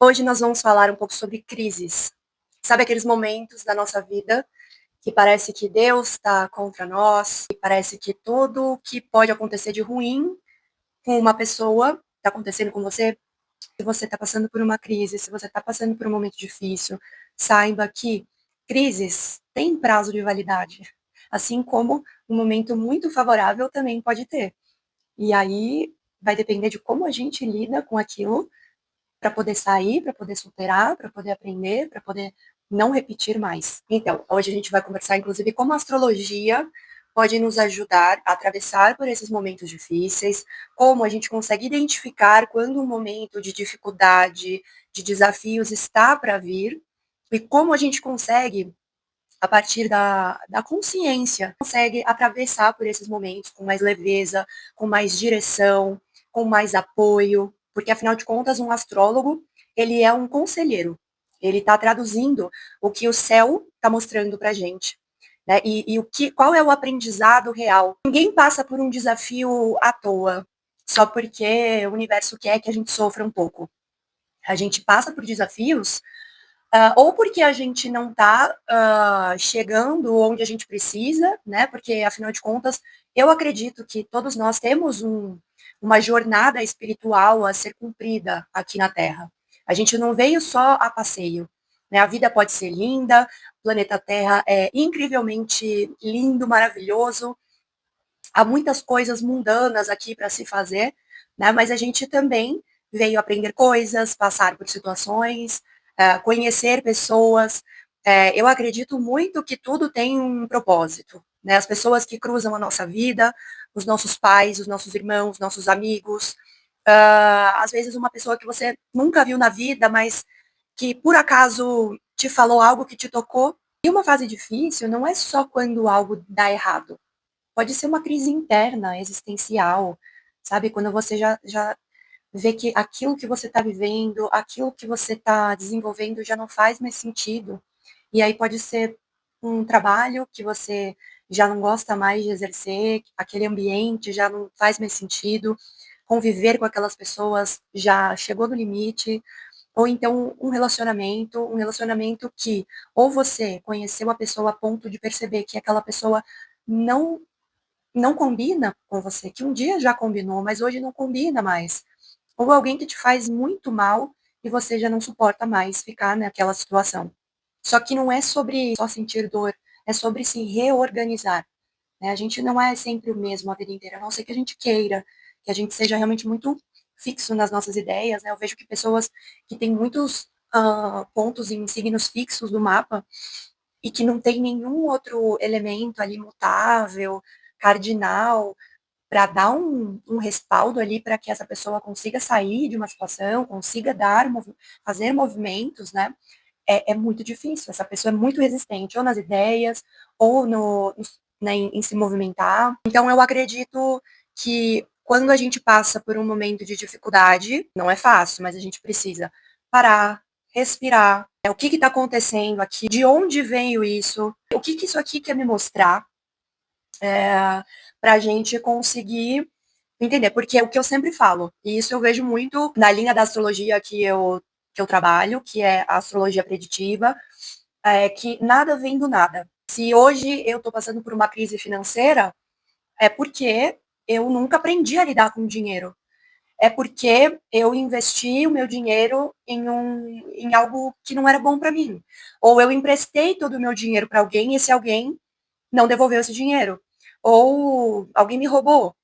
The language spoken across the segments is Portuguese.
Hoje nós vamos falar um pouco sobre crises. Sabe aqueles momentos da nossa vida que parece que Deus está contra nós, e parece que tudo que pode acontecer de ruim com uma pessoa está acontecendo com você? Se você está passando por uma crise, se você está passando por um momento difícil, saiba que crises têm prazo de validade, assim como um momento muito favorável também pode ter. E aí vai depender de como a gente lida com aquilo para poder sair, para poder superar, para poder aprender, para poder não repetir mais. Então, hoje a gente vai conversar, inclusive, como a astrologia pode nos ajudar a atravessar por esses momentos difíceis, como a gente consegue identificar quando um momento de dificuldade, de desafios está para vir, e como a gente consegue, a partir da consciência, consegue atravessar por esses momentos com mais leveza, com mais direção, com mais apoio, porque afinal de contas um astrólogo, ele é um conselheiro, ele está traduzindo o que o céu está mostrando para gente, né? Qual é o aprendizado real? Ninguém passa por um desafio à toa, só porque o universo quer que a gente sofra um pouco. A gente passa por desafios ou porque a gente não está chegando onde a gente precisa, né? Porque, afinal de contas, eu acredito que todos nós temos uma jornada espiritual a ser cumprida aqui na Terra. A gente não veio só a passeio, né? A vida pode ser linda, o planeta Terra é incrivelmente lindo, maravilhoso, há muitas coisas mundanas aqui para se fazer, né? Mas a gente também veio aprender coisas, passar por situações, conhecer pessoas. Eu acredito muito que tudo tem um propósito, né? As pessoas que cruzam a nossa vida, os nossos pais, os nossos irmãos, nossos amigos, às vezes uma pessoa que você nunca viu na vida, mas que por acaso te falou algo que te tocou. E uma fase difícil não é só quando algo dá errado. Pode ser uma crise interna, existencial, sabe? Quando você já vê que aquilo que você está vivendo, aquilo que você está desenvolvendo já não faz mais sentido. E aí pode ser um trabalho que você já não gosta mais de exercer, aquele ambiente já não faz mais sentido, conviver com aquelas pessoas já chegou no limite, ou então um relacionamento que ou você conheceu a pessoa a ponto de perceber que aquela pessoa não combina com você, que um dia já combinou, mas hoje não combina mais. Ou alguém que te faz muito mal e você já não suporta mais ficar naquela situação. Só que não é sobre só sentir dor, é sobre se reorganizar, né? A gente não é sempre o mesmo a vida inteira, a não ser que a gente queira, que a gente seja realmente muito fixo nas nossas ideias, né? Eu vejo que pessoas que têm muitos pontos em signos fixos do mapa e que não tem nenhum outro elemento ali mutável, cardinal, para dar um respaldo ali para que essa pessoa consiga sair de uma situação, consiga fazer movimentos, né? É muito difícil. Essa pessoa é muito resistente, ou nas ideias, ou né, em se movimentar. Então, eu acredito que quando a gente passa por um momento de dificuldade, não é fácil, mas a gente precisa parar, respirar. O que está acontecendo aqui? De onde veio isso? O que isso aqui quer me mostrar? Para a gente conseguir entender. Porque é o que eu sempre falo, e isso eu vejo muito na linha da astrologia que eu trabalho, que é a astrologia preditiva, que nada vem do nada. Se hoje eu estou passando por uma crise financeira, é porque eu nunca aprendi a lidar com dinheiro. É porque eu investi o meu dinheiro em algo que não era bom para mim. Ou eu emprestei todo o meu dinheiro para alguém e esse alguém não devolveu esse dinheiro. Ou alguém me roubou.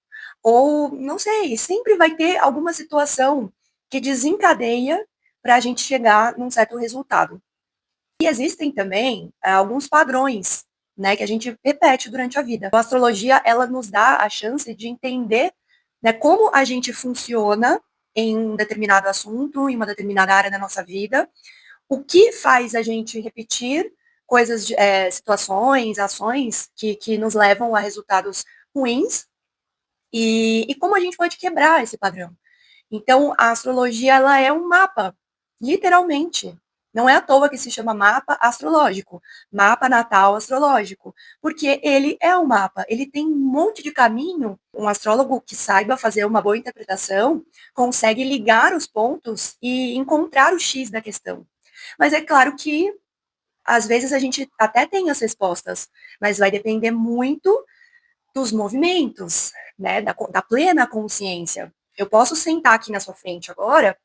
Ou, não sei, sempre vai ter alguma situação que desencadeia para a gente chegar num certo resultado. E existem também alguns padrões, né, que a gente repete durante a vida. A astrologia, ela nos dá a chance de entender, né, como a gente funciona em um determinado assunto, em uma determinada área da nossa vida, o que faz a gente repetir coisas, situações, ações que nos levam a resultados ruins e como a gente pode quebrar esse padrão. Então, a astrologia ela é um mapa, literalmente. Não é à toa que se chama mapa astrológico, mapa natal astrológico, porque ele é um mapa, ele tem um monte de caminho. Um astrólogo que saiba fazer uma boa interpretação consegue ligar os pontos e encontrar o X da questão. Mas é claro que às vezes a gente até tem as respostas, mas vai depender muito dos movimentos, né, da plena consciência. Eu posso sentar aqui na sua frente agora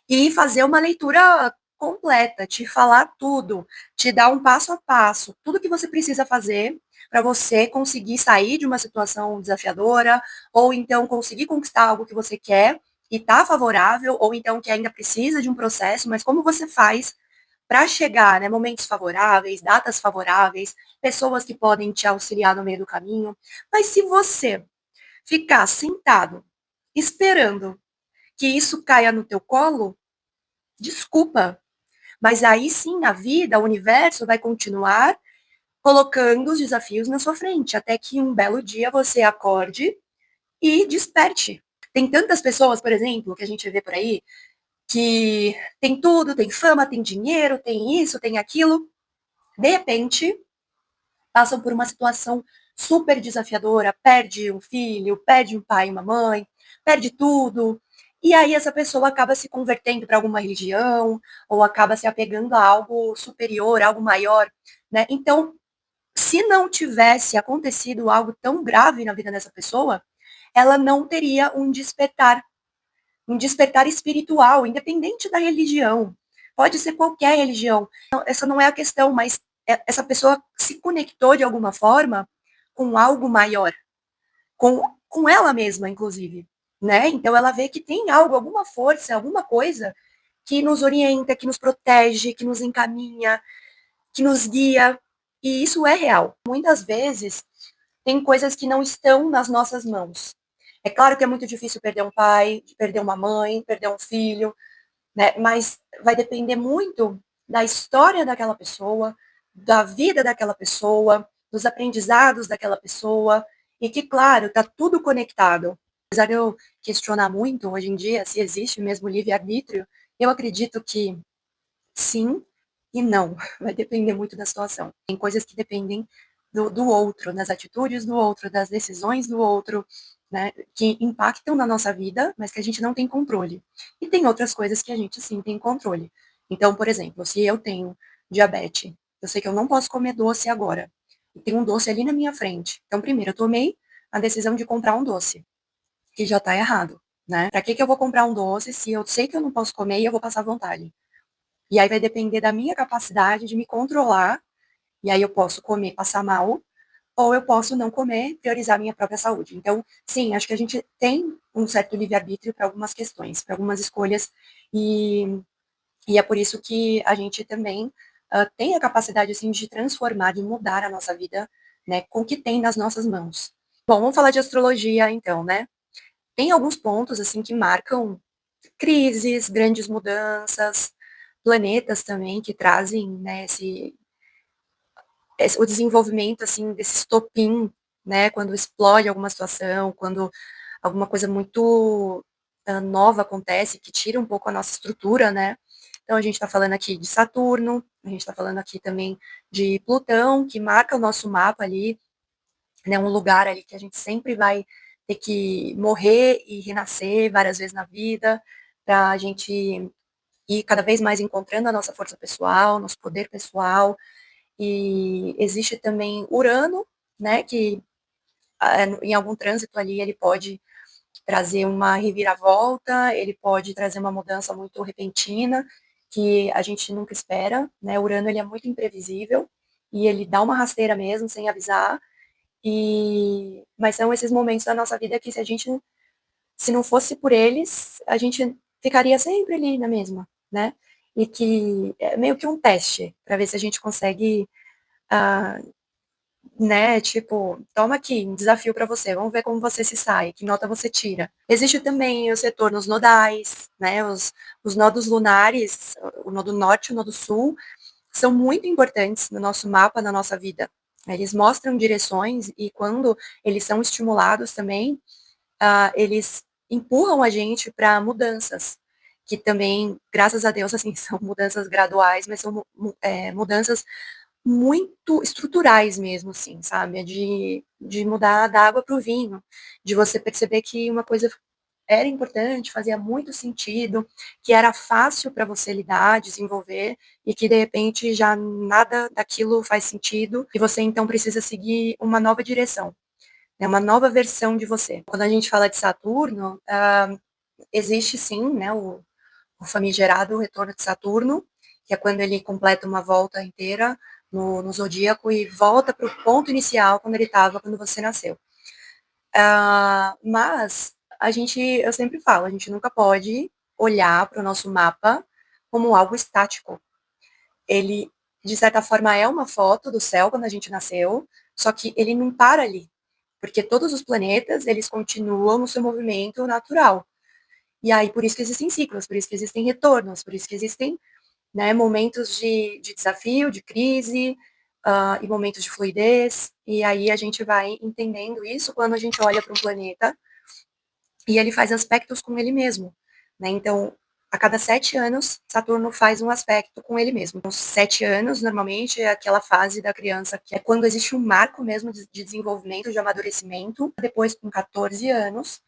e fazer uma leitura completa, te falar tudo, te dar um passo a passo, tudo que você precisa fazer para você conseguir sair de uma situação desafiadora, ou então conseguir conquistar algo que você quer e está favorável, ou então que ainda precisa de um processo, mas como você faz para chegar, né, momentos favoráveis, datas favoráveis, pessoas que podem te auxiliar no meio do caminho. Mas se você ficar sentado esperando que isso caia no teu colo, desculpa, mas aí sim a vida, o universo vai continuar colocando os desafios na sua frente, até que um belo dia você acorde e desperte. Tem tantas pessoas, por exemplo, que a gente vê por aí, que tem tudo, tem fama, tem dinheiro, tem isso, tem aquilo, de repente passam por uma situação super desafiadora, perde um filho, perde um pai e uma mãe, perde tudo. E aí essa pessoa acaba se convertendo para alguma religião, ou acaba se apegando a algo superior, algo maior, né? Então, se não tivesse acontecido algo tão grave na vida dessa pessoa, ela não teria um despertar espiritual, independente da religião. Pode ser qualquer religião. Essa não é a questão, mas essa pessoa se conectou de alguma forma com algo maior, com ela mesma, inclusive. Né? Então ela vê que tem algo, alguma força, alguma coisa que nos orienta, que nos protege, que nos encaminha, que nos guia. E isso é real. Muitas vezes tem coisas que não estão nas nossas mãos. É claro que é muito difícil perder um pai, perder uma mãe, perder um filho, né? Mas vai depender muito da história daquela pessoa, da vida daquela pessoa, dos aprendizados daquela pessoa, e que, claro, está tudo conectado. Apesar de eu questionar muito hoje em dia se existe mesmo livre-arbítrio, eu acredito que sim e não. Vai depender muito da situação. Tem coisas que dependem do outro, das atitudes do outro, das decisões do outro, né, que impactam na nossa vida, mas que a gente não tem controle. E tem outras coisas que a gente sim tem controle. Então, por exemplo, se eu tenho diabetes, eu sei que eu não posso comer doce agora. E tem um doce ali na minha frente. Então, primeiro, eu tomei a decisão de comprar um doce, que já está errado, né? Para que eu vou comprar um doce se eu sei que eu não posso comer e eu vou passar vontade? E aí vai depender da minha capacidade de me controlar, e aí eu posso comer, passar mal, ou eu posso não comer, priorizar minha própria saúde. Então, sim, acho que a gente tem um certo livre-arbítrio para algumas questões, para algumas escolhas, e, e é por isso que a gente também tem a capacidade, assim, de transformar, de mudar a nossa vida, né, com o que tem nas nossas mãos. Bom, vamos falar de astrologia, então, né? Tem alguns pontos, assim, que marcam crises, grandes mudanças, planetas também que trazem, né, o desenvolvimento, assim, desse estopim, né, quando explode alguma situação, quando alguma coisa muito nova acontece, que tira um pouco a nossa estrutura, né. Então a gente está falando aqui de Saturno, a gente está falando aqui também de Plutão, que marca o nosso mapa ali, né, um lugar ali que a gente sempre vai ter que morrer e renascer várias vezes na vida, para a gente ir cada vez mais encontrando a nossa força pessoal, nosso poder pessoal. E existe também Urano, né, que em algum trânsito ali ele pode trazer uma reviravolta, ele pode trazer uma mudança muito repentina, que a gente nunca espera, né? Urano ele é muito imprevisível e ele dá uma rasteira mesmo, sem avisar. Mas são esses momentos da nossa vida que se não fosse por eles, a gente ficaria sempre ali na mesma, né? E que é meio que um teste para ver se a gente consegue, ah, né? Tipo, toma aqui, um desafio para você, vamos ver como você se sai, que nota você tira. Existe também o setor nos nodais, né? Os nodos lunares, o nodo norte e o nodo sul, são muito importantes no nosso mapa, na nossa vida. Eles mostram direções e quando eles são estimulados também, eles empurram a gente para mudanças que também, graças a Deus, assim, são mudanças graduais, mas são mudanças muito estruturais mesmo, assim, sabe? É de mudar da água para o vinho, de você perceber que uma coisa era importante, fazia muito sentido, que era fácil para você lidar, desenvolver, e que de repente já nada daquilo faz sentido, e você então precisa seguir uma nova direção, né, uma nova versão de você. Quando a gente fala de Saturno, existe sim, né, o famigerado retorno de Saturno, que é quando ele completa uma volta inteira no zodíaco e volta para o ponto inicial quando ele estava quando você nasceu. Mas eu sempre falo, a gente nunca pode olhar para o nosso mapa como algo estático. Ele, de certa forma, é uma foto do céu quando a gente nasceu, só que ele não para ali, porque todos os planetas, eles continuam no seu movimento natural. E aí, por isso que existem ciclos, por isso que existem retornos, por isso que existem, né, momentos de desafio, de crise, e momentos de fluidez. E aí a gente vai entendendo isso quando a gente olha para um planeta e ele faz aspectos com ele mesmo, né? Então, a cada 7 anos, Saturno faz um aspecto com ele mesmo. Então, 7 anos, normalmente, é aquela fase da criança que é quando existe um marco mesmo de desenvolvimento, de amadurecimento. Depois, com 14 anos,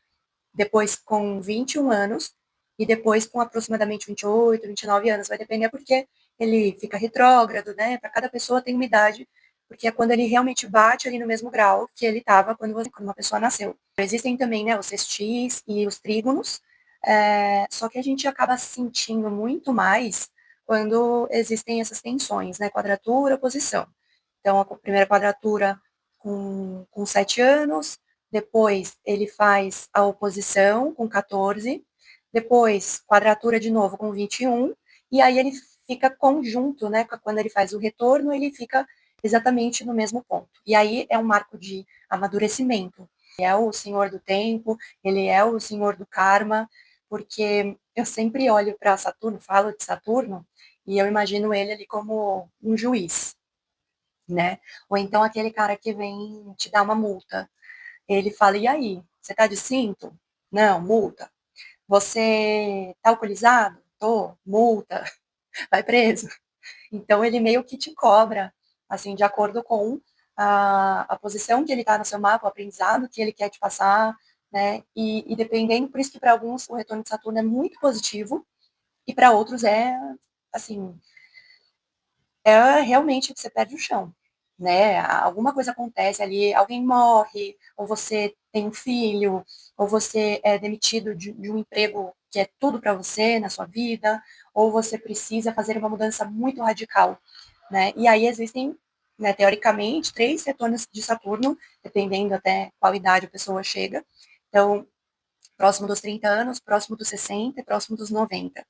depois com 21 anos, e depois com aproximadamente 28, 29 anos. Vai depender porque ele fica retrógrado, né? Para cada pessoa tem uma idade, porque é quando ele realmente bate ali no mesmo grau que ele estava quando uma pessoa nasceu. Existem também, né, os sextis e os trígonos, só que a gente acaba sentindo muito mais quando existem essas tensões, né? Quadratura, posição. Então, a primeira quadratura com 7 anos, depois ele faz a oposição com 14, depois quadratura de novo com 21, e aí ele fica conjunto, né? Quando ele faz o retorno, ele fica exatamente no mesmo ponto. E aí é um marco de amadurecimento. Ele é o senhor do tempo, ele é o senhor do karma, porque eu sempre olho para Saturno, falo de Saturno, e eu imagino ele ali como um juiz, né? Ou então aquele cara que vem te dar uma multa. Ele fala: e aí? Você tá de cinto? Não, multa. Você tá alcoolizado? Tô, multa, vai preso. Então ele meio que te cobra, assim, de acordo com a posição que ele tá no seu mapa, o aprendizado que ele quer te passar, né? E dependendo, por isso que para alguns o retorno de Saturno é muito positivo, e para outros assim, realmente você perde o chão, né? Alguma coisa acontece ali, alguém morre, ou você tem um filho, ou você é demitido de um emprego que é tudo para você na sua vida, ou você precisa fazer uma mudança muito radical, né? E aí existem, né, teoricamente, 3 retornos de Saturno, dependendo até qual idade a pessoa chega. Então, próximo dos 30 anos, próximo dos 60 e próximo dos 90.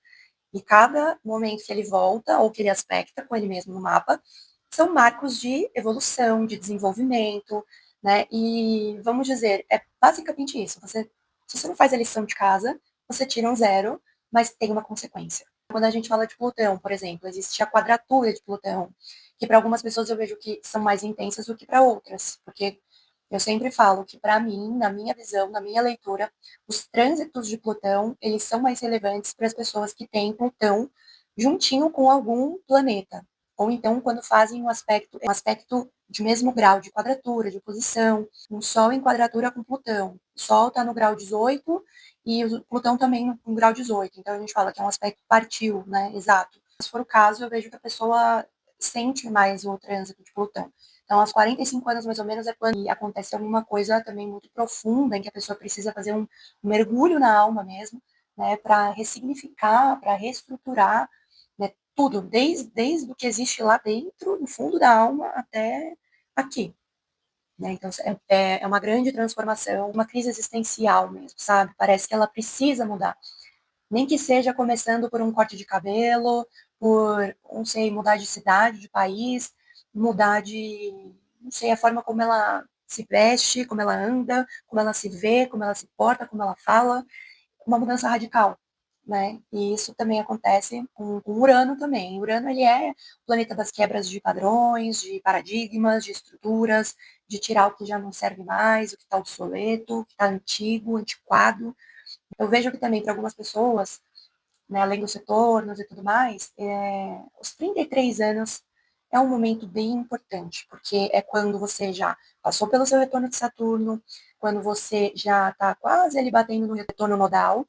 E cada momento que ele volta, ou que ele aspecta com ele mesmo no mapa, são marcos de evolução, de desenvolvimento, né? E vamos dizer, é basicamente isso. Se você não faz a lição de casa, você tira um 0, mas tem uma consequência. Quando a gente fala de Plutão, por exemplo, existe a quadratura de Plutão, que para algumas pessoas eu vejo que são mais intensas do que para outras, porque eu sempre falo que, para mim, na minha visão, na minha leitura, os trânsitos de Plutão, eles são mais relevantes para as pessoas que têm Plutão juntinho com algum planeta. Ou então, quando fazem um aspecto de mesmo grau de quadratura, de oposição, um Sol em quadratura com Plutão. O Sol está no grau 18 e o Plutão também no grau 18. Então, a gente fala que é um aspecto partiu, né? Exato. Se for o caso, eu vejo que a pessoa sente mais o trânsito de Plutão. Então, aos 45 anos, mais ou menos, é quando acontece alguma coisa também muito profunda, em que a pessoa precisa fazer um mergulho na alma mesmo, né, para ressignificar, para reestruturar, né, tudo, desde o que existe lá dentro, no fundo da alma, até aqui. Né? Então, é uma grande transformação, uma crise existencial mesmo, sabe? Parece que ela precisa mudar. Nem que seja começando por um corte de cabelo, por, não sei, mudar de cidade, de país, mudar não sei, a forma como ela se veste, como ela anda, como ela se vê, como ela se porta, como ela fala, uma mudança radical, né? E isso também acontece com Urano também. Urano, ele é o planeta das quebras de padrões, de paradigmas, de estruturas, de tirar o que já não serve mais, o que está obsoleto, o que está antigo, antiquado. Eu vejo que também para algumas pessoas né, além dos retornos e tudo mais, os 33 anos é um momento bem importante, porque é quando você já passou pelo seu retorno de Saturno, quando você já está quase ali batendo no retorno nodal,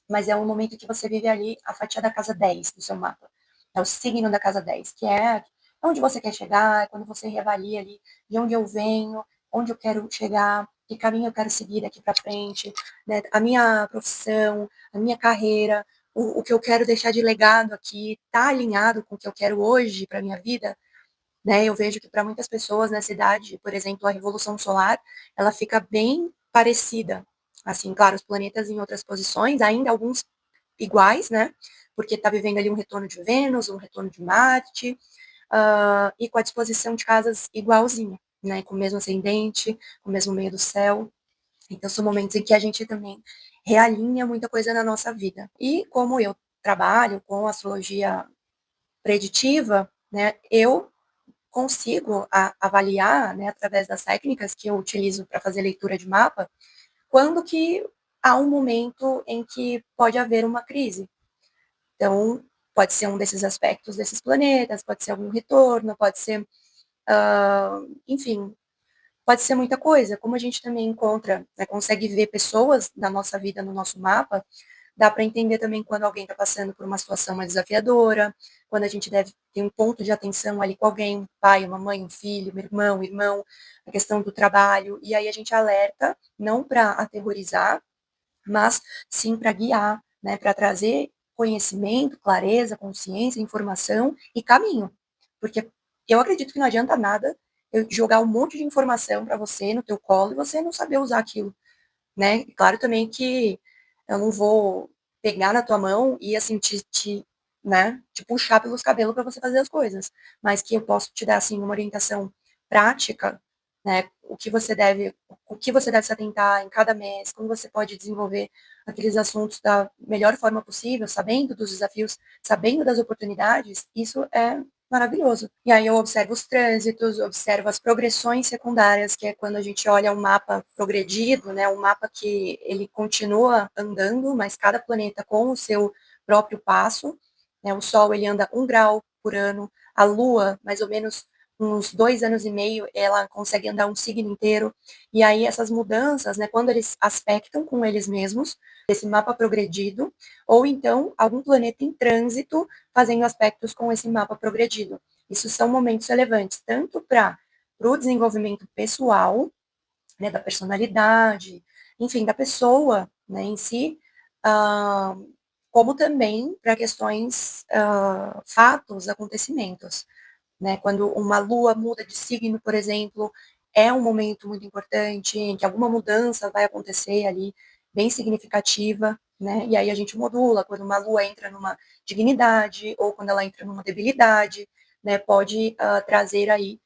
mas é um momento que você vive ali a fatia da casa 10 do seu mapa. É o signo da casa 10, que é onde você quer chegar, é quando você reavalia ali de onde eu venho, onde eu quero chegar, que caminho eu quero seguir daqui para frente, né? A minha profissão, a minha carreira, o que eu quero deixar de legado aqui, tá alinhado com o que eu quero hoje para minha vida, né? Eu vejo que para muitas pessoas nessa idade, por exemplo, a revolução solar, ela fica bem parecida. Assim, claro, os planetas em outras posições, ainda alguns iguais, né? Porque está vivendo ali um retorno de Vênus, um retorno de Marte, e com a disposição de casas igualzinha, né? Com o mesmo ascendente, com o mesmo meio do céu. Então, são momentos em que a gente também realinha muita coisa na nossa vida. E como eu trabalho com astrologia preditiva, né? Eu consigo avaliar, né, através das técnicas que eu utilizo para fazer leitura de mapa, quando que há um momento em que pode haver uma crise. Então, pode ser um desses aspectos desses planetas, pode ser algum retorno, pode ser, enfim, pode ser muita coisa. Como a gente também encontra, né, consegue ver pessoas da nossa vida no nosso mapa, dá para entender também quando alguém está passando por uma situação mais desafiadora, quando a gente deve ter um ponto de atenção ali com alguém, um pai, uma mãe, um filho, um irmão, a questão do trabalho, e aí a gente alerta, não para aterrorizar, mas sim para guiar, né, para trazer conhecimento, clareza, consciência, informação e caminho. Porque eu acredito que não adianta nada eu jogar um monte de informação para você no teu colo e você não saber usar aquilo, né? E claro também que eu não vou pegar na tua mão e assim né, te puxar pelos cabelos para você fazer as coisas, mas que eu posso te dar assim uma orientação prática, né, o que você deve se atentar em cada mês, como você pode desenvolver aqueles assuntos da melhor forma possível, sabendo dos desafios, sabendo das oportunidades, isso é maravilhoso. E aí eu observo os trânsitos, observo as progressões secundárias, que é quando a gente olha um mapa progredido, né, um mapa que ele continua andando, mas cada planeta com o seu próprio passo, né, o Sol ele anda 1 grau por ano, a Lua mais ou menos uns 2 anos e meio, ela consegue andar um signo inteiro, e aí essas mudanças, né, quando eles aspectam com eles mesmos, esse mapa progredido, ou então algum planeta em trânsito fazendo aspectos com esse mapa progredido. Isso são momentos relevantes, tanto para o desenvolvimento pessoal, né, da personalidade, enfim, da pessoa, né, em si, como também para questões, fatos, acontecimentos, né? Quando uma lua muda de signo, por exemplo, é um momento muito importante em que alguma mudança vai acontecer ali, bem significativa, né? E aí a gente modula quando uma lua entra numa dignidade ou quando ela entra numa debilidade, né? Pode trazer aí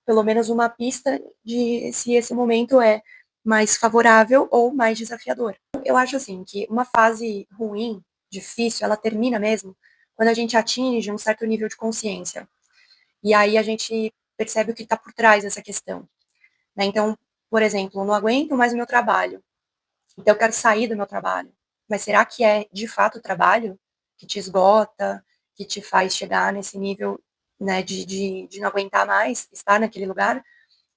pelo menos uma pista de se esse momento é mais favorável ou mais desafiador. Eu acho assim que uma fase ruim, difícil, ela termina mesmo quando a gente atinge um certo nível de consciência. E aí a gente percebe o que está por trás dessa questão. Né? Então, por exemplo, eu não aguento mais o meu trabalho, então eu quero sair do meu trabalho. Mas será que é de fato o trabalho que te esgota, que te faz chegar nesse nível, né, de não aguentar mais estar naquele lugar?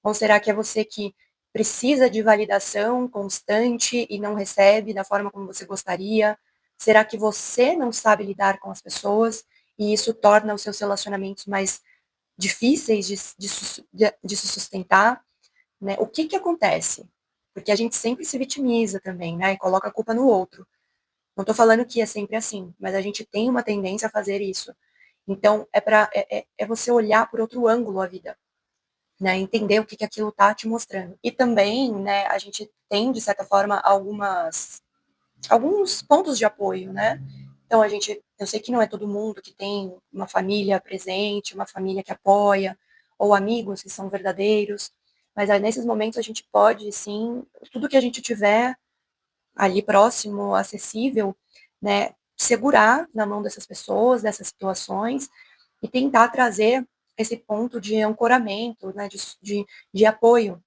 Ou será que é você que precisa de validação constante e não recebe da forma como você gostaria? Será que você não sabe lidar com as pessoas e isso torna os seus relacionamentos mais difíceis de se sustentar, né? O que que acontece? Porque a gente sempre se vitimiza também, né? E coloca a culpa no outro. Não estou falando que é sempre assim, mas a gente tem uma tendência a fazer isso. Então, é você olhar por outro ângulo a vida, né? Entender o que que aquilo está te mostrando. E também, né, a gente tem, de certa forma, alguns pontos de apoio, né? Então, eu sei que não é todo mundo que tem uma família presente, uma família que apoia, ou amigos que são verdadeiros, mas aí, nesses momentos a gente pode, sim, tudo que a gente tiver ali próximo, acessível, né, segurar na mão dessas pessoas, dessas situações, e tentar trazer esse ponto de ancoramento, né, de apoio.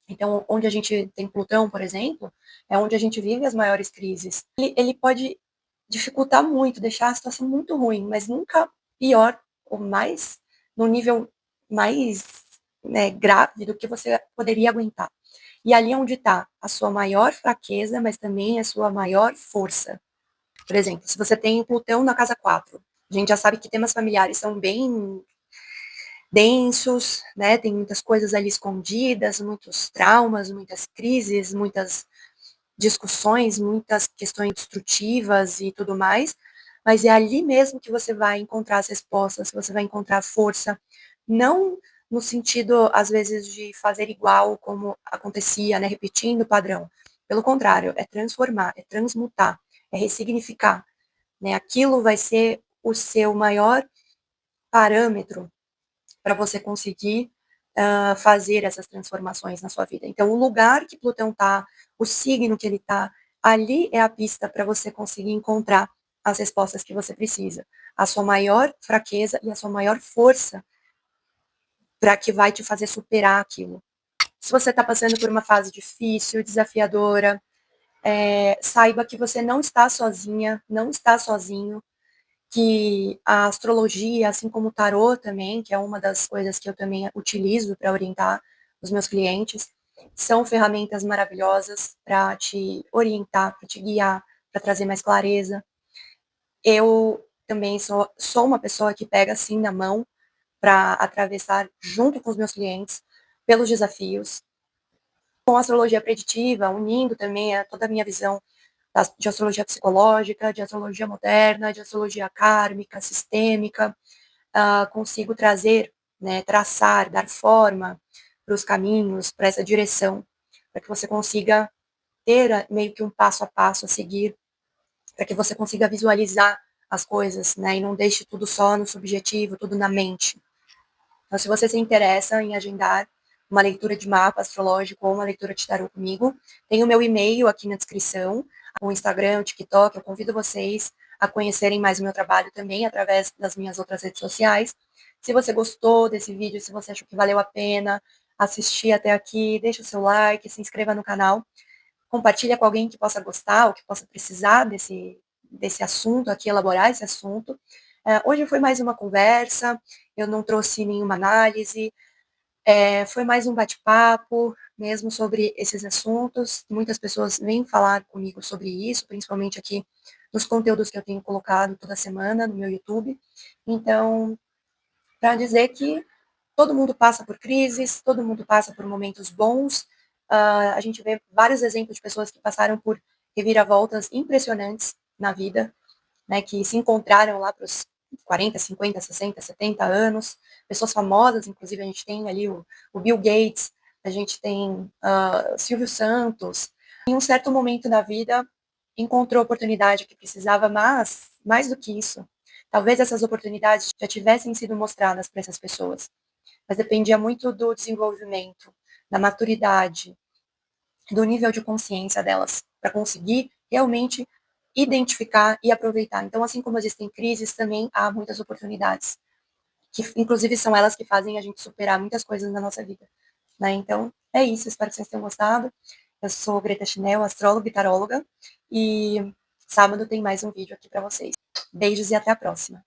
Então, onde a gente tem Plutão, por exemplo, é onde a gente vive as maiores crises. Ele pode dificultar muito, deixar a situação muito ruim, mas nunca pior ou mais, no nível mais, né, grave do que você poderia aguentar. E ali é onde está a sua maior fraqueza, mas também a sua maior força. Por exemplo, se você tem Plutão na casa 4, a gente já sabe que temas familiares são bem densos, né? Tem muitas coisas ali escondidas, muitos traumas, muitas crises, muitas discussões, muitas questões destrutivas e tudo mais, mas é ali mesmo que você vai encontrar as respostas, que você vai encontrar força, não no sentido, às vezes, de fazer igual como acontecia, né, repetindo o padrão. Pelo contrário, é transformar, é transmutar, é ressignificar, né? Aquilo vai ser o seu maior parâmetro para você conseguir fazer essas transformações na sua vida. Então, o lugar que Plutão está, o signo que ele está, ali é a pista para você conseguir encontrar as respostas que você precisa. A sua maior fraqueza e a sua maior força para que vai te fazer superar aquilo. Se você está passando por uma fase difícil, desafiadora, saiba que você não está sozinha, não está sozinho, que a astrologia, assim como o tarô também, que é uma das coisas que eu também utilizo para orientar os meus clientes, são ferramentas maravilhosas para te orientar, para te guiar, para trazer mais clareza. Eu também sou uma pessoa que pega assim na mão para atravessar junto com os meus clientes pelos desafios, com a astrologia preditiva, unindo também toda a minha visão de astrologia psicológica, de astrologia moderna, de astrologia kármica, sistêmica, consigo trazer, né, traçar, dar forma para os caminhos, para essa direção, para que você consiga ter meio que um passo a passo a seguir, para que você consiga visualizar as coisas, né, e não deixe tudo só no subjetivo, tudo na mente. Então, se você se interessa em agendar uma leitura de mapa astrológico ou uma leitura de tarô comigo, tem o meu e-mail aqui na descrição, o Instagram, o TikTok, eu convido vocês a conhecerem mais o meu trabalho também através das minhas outras redes sociais. Se você gostou desse vídeo, se você achou que valeu a pena assistir até aqui, deixa o seu like, se inscreva no canal, compartilha com alguém que possa gostar ou que possa precisar desse assunto aqui, elaborar esse assunto. Hoje foi mais uma conversa, eu não trouxe nenhuma análise, foi mais um bate-papo mesmo sobre esses assuntos. Muitas pessoas vêm falar comigo sobre isso, principalmente aqui nos conteúdos que eu tenho colocado toda semana no meu YouTube. Então, para dizer que todo mundo passa por crises, todo mundo passa por momentos bons. A gente vê vários exemplos de pessoas que passaram por reviravoltas impressionantes na vida, né, que se encontraram lá para os 40, 50, 60, 70 anos, pessoas famosas, inclusive a gente tem ali o Bill Gates, a gente tem Silvio Santos, em um certo momento da vida encontrou a oportunidade que precisava, mas mais do que isso, talvez essas oportunidades já tivessem sido mostradas para essas pessoas, mas dependia muito do desenvolvimento, da maturidade, do nível de consciência delas, para conseguir realmente identificar e aproveitar. Então, assim como existem crises, também há muitas oportunidades, que inclusive são elas que fazem a gente superar muitas coisas na nossa vida. Né? Então, é isso, espero que vocês tenham gostado. Eu sou Greta Chinel, astróloga e taróloga, e sábado tem mais um vídeo aqui para vocês. Beijos e até a próxima.